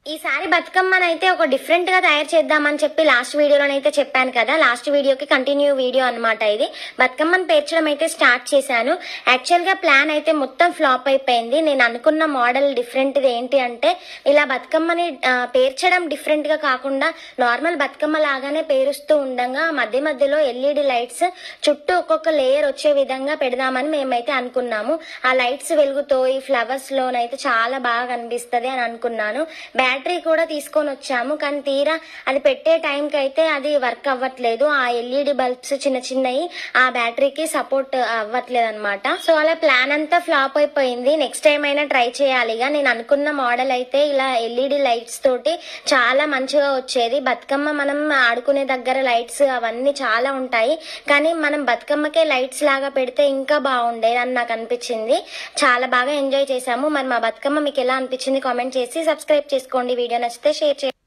ఈసారి బతుకమ్మనైతే ఒక డిఫరెంట్ గా తయారు చేద్దామని చెప్పి లాస్ట్ వీడియోలోనైతే చెప్పాను కదా. లాస్ట్ వీడియోకి కంటిన్యూ వీడియో అనమాట ఇది. బతుకమ్మను పేర్చడం అయితే స్టార్ట్ చేశాను. యాక్చువల్ గా ప్లాన్ అయితే మొత్తం ఫ్లాప్ అయిపోయింది. నేను అనుకున్న మోడల్ డిఫరెంట్ ఏంటి అంటే ఇలా బతుకమ్మని పేర్చడం డిఫరెంట్ గా కాకుండా నార్మల్ బతుకమ్మ లాగానే పేరుస్తూ ఉండగా మధ్య మధ్యలో ఎల్ఈడి లైట్స్ చుట్టూ ఒక్కొక్క లేయర్ వచ్చే విధంగా పెడదామని మేమైతే అనుకున్నాము. ఆ లైట్స్ వెలుగుతో ఈ ఫ్లవర్స్ లోనైతే చాలా బాగా కనిపిస్తుంది అని అనుకున్నాను. బ్యాటరీ కూడా తీసుకొని వచ్చాము, కానీ తీరా అది పెట్టే టైంకి అయితే అది వర్క్ అవ్వట్లేదు. ఆ ఎల్ఈడి బల్బ్స్ చిన్న చిన్నవి ఆ బ్యాటరీకి సపోర్ట్ అవ్వట్లేదు అనమాట. సో అలా ప్లాన్ అంతా ఫ్లాప్ అయిపోయింది. నెక్స్ట్ టైం అయినా ట్రై చేయాలిగా. నేను అనుకున్న మోడల్ అయితే ఇలా ఎల్ఈడి లైట్స్ తోటి చాలా మంచిగా వచ్చేది. బతుకమ్మ మనం ఆడుకునే దగ్గర లైట్స్ అవన్నీ చాలా ఉంటాయి, కానీ మనం బతుకమ్మకే లైట్స్ లాగా పెడితే ఇంకా బాగుండేది అని నాకు అనిపించింది. చాలా బాగా ఎంజాయ్ చేశాము. మరి మా బతుకమ్మ మీకు ఎలా అనిపించింది కామెంట్ చేసి సబ్స్క్రైబ్ చేసుకోండి. వీడియో నచ్చితే షేర్ చేయండి.